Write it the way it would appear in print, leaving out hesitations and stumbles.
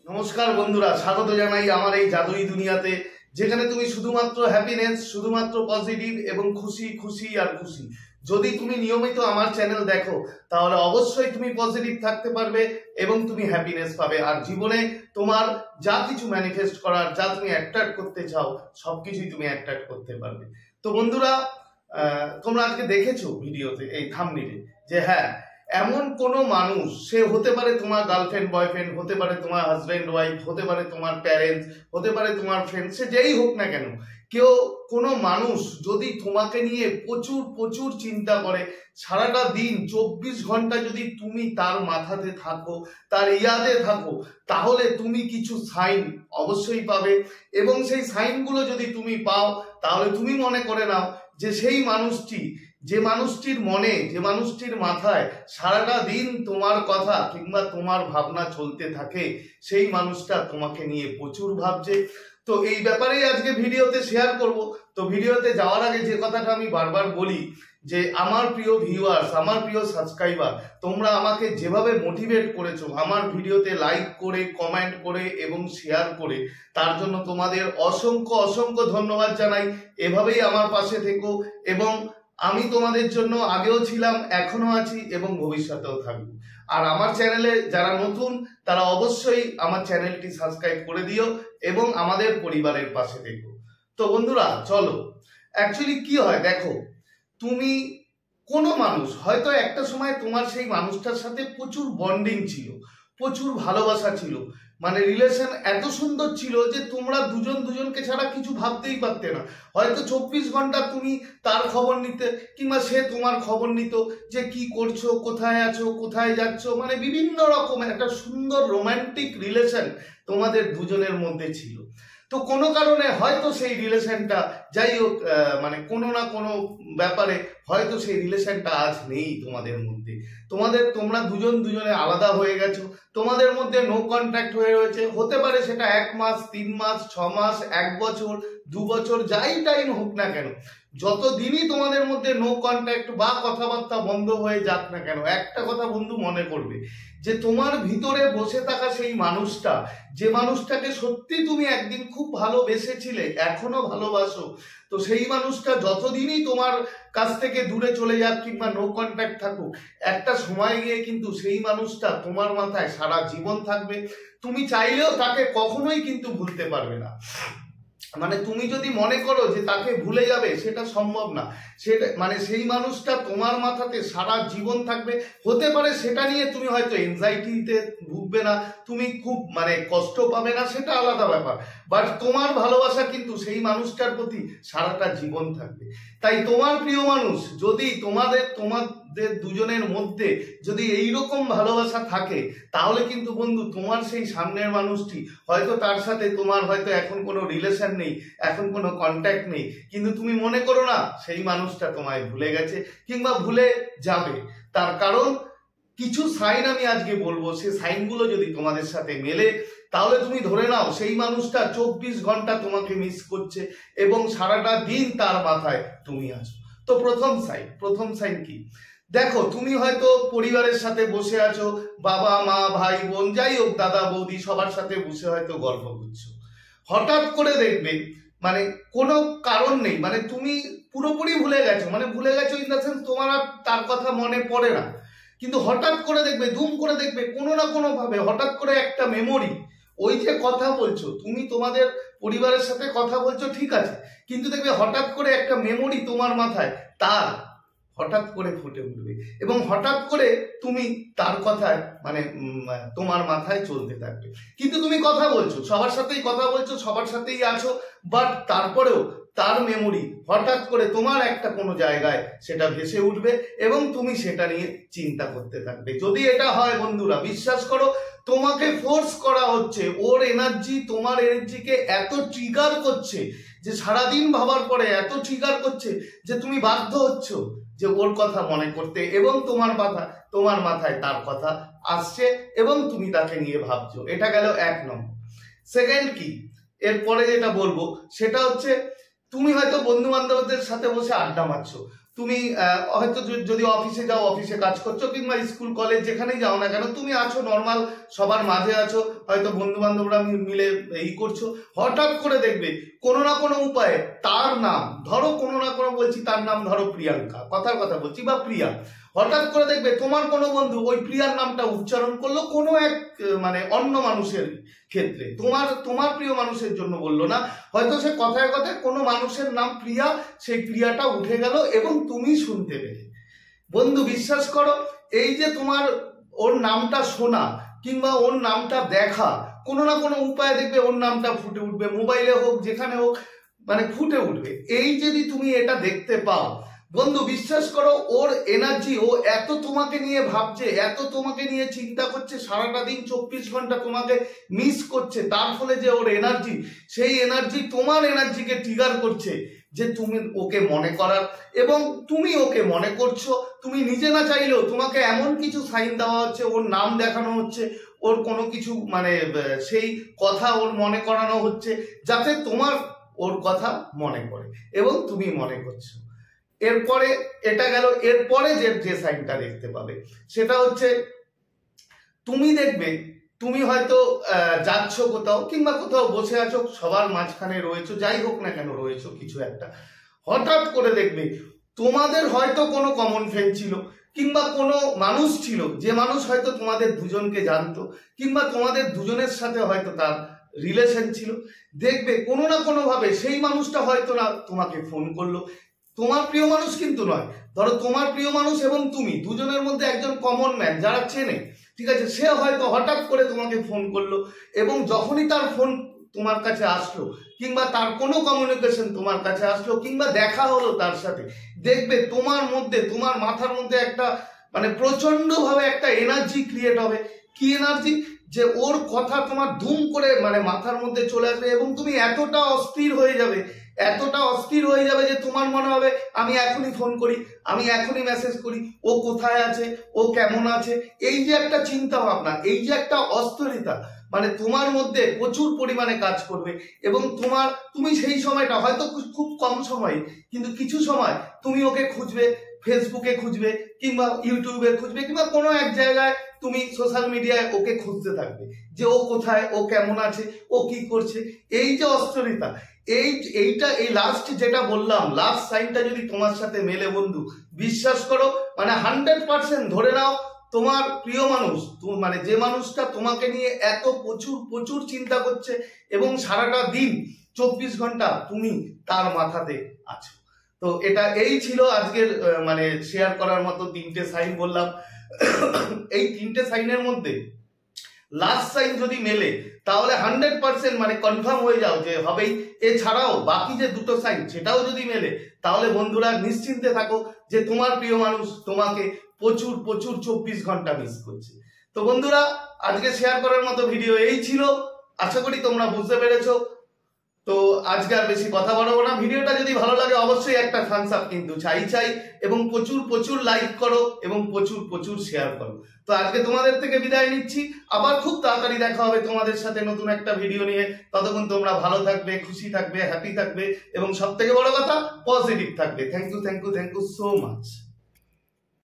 নমস্কার বন্ধুরা, স্বাগত জানাই আমার এই জাদুই দুনিয়াতে, যেখানে তুমি শুধুমাত্র হ্যাপিনেস, শুধুমাত্র পজিটিভ এবং খুশি খুশি আর খুশি। যদি তুমি নিয়মিত আমার চ্যানেল দেখো তাহলে অবশ্যই তুমি পজিটিভ থাকতে পারবে এবং তুমি হ্যাপিনেস পাবে, আর জীবনে তোমার যা কিছু ম্যানিফেস্ট করার, যা তুমি অ্যাট্রাক্ট করতে চাও সবকিছুই তুমি অ্যাট্রাক্ট করতে পারবে। তো বন্ধুরা, তোমরা আজকে দেখেছো ভিডিওতে এই থাম্বনেইলে যে হ্যাঁ, এমন কোনো মানুষ, সে হতে পারে তোমার গার্লফ্রেন্ড বয়ফ্রেন্ড, হতে পারে তোমার হাজব্যান্ড ওয়াইফ, হতে পারে তোমার প্যারেন্টস, হতে পারে তোমার ফ্রেন্ড, সে যেই হোক না কেন, কোনো মানুষ যদি তোমাকে নিয়ে প্রচুর প্রচুর চিন্তা করে, সারাটা দিন 24 ঘন্টা যদি তুমি তার মাথাতে থাকো, তার ইয়াদে থাকো, তাহলে তুমি কিছু সাইন অবশ্যই পাবে। এবং সেই সাইনগুলো যদি তুমি পাও তাহলে তুমি মনে করে নাও যে সেই মানুষটি, যে মানুষটির মনে, যে মানুষটির মাথায় সারাটা দিন তোমার কথা কিংবা তোমার ভাবনা চলতে থাকে, সেই মানুষটা তোমাকে নিয়ে প্রচুর ভাবছে। তো এই ব্যাপারেই আজকে ভিডিওতে শেয়ার করব। তো ভিডিওতে যাওয়ার আগে যে কথাটা আমি বারবার বলি যে আমার প্রিয় ভিউয়ার্স, আমার প্রিয় সাবস্ক্রাইবার, তোমরা আমাকে যেভাবে মোটিভেট করেছো আমার ভিডিওতে লাইক করে, কমেন্ট করে এবং শেয়ার করে, তার জন্য তোমাদের অসংখ্য অসংখ্য ধন্যবাদ জানাই। এভাবেই আমার পাশে থেকো, এবং আমি তোমাদের জন্য আগেও ছিলাম, এখনো আছি এবং ভবিষ্যতেও থাকবো। আর আমার চ্যানেলে যারা নতুন তারা অবশ্যই আমার চ্যানেলটি সাবস্ক্রাইব করে দিও এবং আমাদের পরিবারের পাশে থেকো। তো বন্ধুরা চলো, অ্যাকচুয়ালি কি হয় দেখো, তুমি কোনো মানুষ হয়তো একটা সময় তোমার সেই মানুষটার সাথে প্রচুর বন্ডিং ছিল, প্রচুর ভালোবাসা ছিল, মানে রিলেশন এত সুন্দর ছিল যে তোমরা দুজন দুজনকে ছাড়া কিছু ভাবতেই পারতে না। হয়তো 24 ঘন্টা তুমি তার খবর নিতে কিংবা সে তোমার খবর নিত, যে কি করছো, কোথায় আছো, কোথায় যাচ্ছ, মানে বিভিন্ন রকম একটা সুন্দর রোমান্টিক রিলেশন তোমাদের দুজনের মধ্যে ছিল। তো কোনো কারণে হয়তো সেই রিলেশনটা, যাই হোক, মানে কোনো না কোনো ব্যাপারে হয়তো সেই রিলেশনটা আজ নেই তোমাদের মধ্যে। তোমরা দুজন দুজনে আলাদা হয়ে গেছো, তোমাদের মধ্যে নো কন্ট্যাক্ট হয়ে রয়েছে। হতে পারে সেটা 1 মাস, 3 মাস, 6 মাস, 1 বছর, 2 বছর, যাই টাইম হোক না কেন, যতদিনই তোমাদের মধ্যে নো কন্ট্যাক্ট বা কথাবার্তা বন্ধ হয়ে যাক না কেন, একটা কথা বন্ধু মনে করবে যে তোমার ভিতরে বসে থাকা সেই মানুষটা, যে মানুষটাকে সত্যি তুমি একদিন খুব ভালোবেসেছিলে, এখনো ভালোবাসো, তো সেই মানুষটা যতদিনই তোমার কাছ থেকে দূরে চলে যাক কিংবা নো কন্ট্যাক্ট থাকুক, একটা সময় গিয়ে কিন্তু সেই মানুষটা তোমার মাথায় সারা জীবন থাকবে। তুমি চাইলেও তাকে কখনোই কিন্তু ভুলতে পারবে না। মানে তুমি যদি মনে করো যে তাকে ভুলে যাবে, সেটা সম্ভব না। সেটা মানে সেই মানুষটা তোমার মাথাতে সারা জীবন থাকবে। হতে পারে সেটা নিয়ে তুমি হয়তো এনজাইটিতে ভুগবে না, তুমি খুব মানে কষ্ট পাবে না, সেটা আলাদা ব্যাপার, বাট তোমার ভালোবাসা কিন্তু সেই মানুষটার প্রতি সারাটা জীবন থাকবে। তাই তোমার প্রিয় মানুষ যদি তোমাদের দুজনের মধ্যে যদি এইরকম ভালোবাসা থাকে, তাহলে কিন্তু বন্ধু তোমার সেই সামনের মানুষটি, হয়তো তার সাথে তোমার হয়তো এখন কোনো রিলেশন নেই, এখন কোনো কন্ট্যাক্ট নেই, কিন্তু তুমি মনে করো না সেই মানুষটা তোমায় ভুলে গেছে কিংবা ভুলে যাবে। তার কারণ কিছু সাইন আমি আজকে বলবো, সেই সাইনগুলো যদি তোমাদের সাথে মেলে, তাহলে তুমি ধরে নাও সেই মানুষটা 24 ঘন্টা তোমাকে মিস করছে এবং সারাটা দিন তার মাথায় তুমি আছো। তো প্রথম সাইন কি দেখো, তুমি হয়তো পরিবারের সাথে বসে আছো, বাবা মা ভাই বোন, যাই হোক, দাদা বৌদি, সবার সাথে বসে হয়তো গল্প করছো। হঠাৎ করে দেখবে, মানে কোনো কারণ নেই, মানে তুমি পুরোপুরি ভুলে গেছো, মানে ভুলে গেছো ইন দ্য সেন্স তোমার আর তার কথা মনে পড়ে না, কিন্তু হঠাৎ করে দেখবে, দুম করে দেখবে, কোনো না কোনো ভাবে হঠাৎ করে একটা মেমোরি, ওই যে কথা বলছো তুমি তোমাদের পরিবারের সাথে কথা বলছো ঠিক আছে, কিন্তু দেখবে হঠাৎ করে একটা মেমোরি তোমার মাথায় তার হঠাৎ করে ফুটে উঠবে এবং হঠাৎ করে তুমি তার কথায় মানে তোমার মাথায় চলতে থাকবে। কিন্তু তুমি কথা বলছো, সবার সাথেই কথা বলছো, সবার সাথেই আছো, বাট তারপরেও তার মেমোরি হঠাৎ করে তোমার একটা কোনো জায়গায় সেটা ভেসে উঠবে এবং তুমি সেটা নিয়ে চিন্তা করতে থাকবে। যদি এটা হয় বন্ধুরা, বিশ্বাস করো, তোমাকে ফোর্স করা হচ্ছে, ওর এনার্জি তোমার এনার্জিকে এত ট্রিগার করছে যে সারাদিন ভাবার পরে এত ট্রিগার করছে যে তুমি বাধ্য হচ্ছ যে ওর কথা মনে করতে, এবং তোমার মাথায় তার কথা আসছে এবং তুমি তাকে নিয়ে ভাবছো। এটা গেল 1 নম্বর। সেকেন্ড কি, এরপরে যেটা বলবো সেটা হচ্ছে, তুমি হয়তো বন্ধু বান্ধবদের সাথে বসে আড্ডা মারছো, তুমি হয়তো যদি অফিসে যাও, অফিসে কাজ করছো, কিংবা স্কুল কলেজ যেখানেই যাও না কেন, তুমি আছো নর্মাল সবার মাঝে আছো, হয়তো বন্ধু বান্ধবরা মিলে এই করছো, হঠাৎ করে দেখবে কোনো না কোনো উপায়ে তার নাম ধরো, কোনো না কোনো বলছি তার নাম ধরো প্রিয়াঙ্কা, কথার কথা বলছি, বা প্রিয়া, হঠাৎ করে দেখবে তোমার কোনো বন্ধু ওই প্রিয়ার নামটা উচ্চারণ করলো কোনো এক মানে অন্য মানুষের ক্ষেত্রে, তোমার প্রিয় মানুষের জন্য বললো না, হয়তো সে কথায় কথায় কোনো মানুষের নাম প্রিয়া, সেই প্রিয়াটা উঠে গেল এবং তুমি শুনতে পেলে। বন্ধু বিশ্বাস করো, এই যে তোমার ওর নামটা শোনা কিংবা ওর নামটা দেখা, কোনো না কোনো উপায়ে দেখবে ওর নামটা ফুটে উঠবে, মোবাইলে হোক যেখানে হোক, মানে ফুটে উঠবে। এই যদি তুমি এটা দেখতে পাও বন্ধু, বিশ্বাস করো ওর এনার্জি, ও এত তোমাকে নিয়ে ভাবছে, এত তোমাকে নিয়ে চিন্তা করছে, সারাটা দিন 24 ঘন্টা তোমাকে মিস করছে, তার ফলে যে ওর এনার্জি, সেই এনার্জি তোমার এনার্জিকে ট্রিগার করছে যে তুমি ওকে মনে করার, এবং তুমি ওকে মনে করছো। তুমি নিজে না চাইলেও তোমাকে এমন কিছু সাইন দেওয়া হচ্ছে, ওর নাম দেখানো হচ্ছে, ওর কোনো কিছু মানে সেই কথা ওর মনে করানো হচ্ছে, যাতে তোমার ওর কথা মনে পড়ে এবং তুমি মনে করছো। এরপরে এটা গেল, এরপরে যে সাইনটা দেখতে পাবে সেটা হচ্ছে, তুমি দেখবে তুমি হয়তো যাচ্ছ কোথাও, কিংবা কোথাও বসে আছো, সবার মাঝখানে রয়েছো, যাই হোক না কেন রয়েছো কিছু একটা, হঠাৎ করে দেখবে তোমাদের হয়তো কোনো কমন ফ্রেন্ড ছিল, কিংবা কোনো মানুষ ছিল যে মানুষ হয়তো তোমাদের দুজনকে জানতো, কিংবা তোমাদের দুজনের সাথে হয়তো তার রিলেশন ছিল, দেখবে কোনো না কোনো ভাবে সেই মানুষটা হয়তো না তোমাকে ফোন করলো। তোমার প্রিয় মানুষ কিন্তু নয়, ধরো তোমার প্রিয় মানুষ এবং তুমি দুজনের মধ্যে একজন কমন ম্যান যারা চেনে, ঠিক আছে, সে হয়তো হঠাৎ করে তোমাকে ফোন করলো, এবং যখনই তার ফোন তোমার কাছে আসলো, কিংবা তার কোনো কমিউনিকেশন তোমার কাছে আসলো, কিংবা দেখা হলো তার সাথে, দেখবে তোমার মধ্যে, তোমার মাথার মধ্যে একটা মানে প্রচন্ড ভাবে একটা এনার্জি ক্রিয়েট হবে। কি এনার্জি? যে ওর কথা তোমার ধুম করে মানে মাথার মধ্যে চলে আসবে, এবং তুমি এতটা অস্থির হয়ে যাবে, এতটা অস্থির হয়ে যাবে যে তোমার মনে হবে আমি এখনই ফোন করি, আমি এখনই মেসেজ করি, ও কোথায় আছে, ও কেমন আছে। এই যে একটা চিন্তা ভাবনা, এই যে একটা অস্থিরতা, মানে তোমার মধ্যে প্রচুর পরিমাণে কাজ করবে, এবং তুমি সেই সময়টা হয়তো খুব কম সময়, কিন্তু কিছু সময় তুমি ওকে খুঁজবে, ফেসবুকে খুঁজবে, কিংবা ইউটিউবে খুঁজবে, কিংবা কোনো এক জায়গায় তুমি সোশ্যাল মিডিয়ায় ওকে খুঁজতে থাকবে যে ও কোথায়, ও কেমন আছে, ও কি করছে। এই যে অস্থিরতা, এই লাস্ট যেটা বললাম, লাস্ট সাইনটা যদি তোমার সাথে মেলে বন্ধু, বিশ্বাস করো মানে 100% ধরে নাও তোমার প্রিয় মানুষ, মানে যে মানুষটা তোমাকে নিয়ে এত প্রচুর চিন্তা করছে, এবং সারাটা দিন 24 ঘন্টা তুমি তার মাথাতে আছো। তো এই ছিল আজকের মানে শেয়ার করার মতো 3টে সাইন বললাম। এই 3টে সাইনের মধ্যে লাস্ট সাইন যদি মেলে তাহলে 100% মানে কনফার্ম হয়ে যাও যে হবেই। এছাড়াও বাকি যে 2টো সাইন সেটাও যদি মেলে, তাহলে বন্ধুরা নিশ্চিন্তে থাকো যে তোমার প্রিয় মানুষ তোমাকে প্রচুর 24 ঘন্টা মিস করছে। তো বন্ধুরা, আজকে শেয়ার করার মতো ভিডিও এই ছিল, আশা করি তোমরা বুঝতে পেরেছো। তো আজকে আর বেশি কথা বাড়াবো না। ভিডিওটা যদি ভালো লাগে অবশ্যই একটা থামস আপ কিন্তু চাই, এবং প্রচুর লাইক করো এবং প্রচুর শেয়ার করো। তো আজকে তোমাদের থেকে বিদায় নিচ্ছি, আবার খুব তাড়াতাড়ি দেখা হবে তোমাদের সাথে নতুন একটা ভিডিও নিয়ে। ততক্ষণ তোমরা ভালো থাকবে, খুশি থাকবে, হ্যাপি থাকবে, এবং সব থেকে বড় কথা পজিটিভ থাকবে। Thank you so much.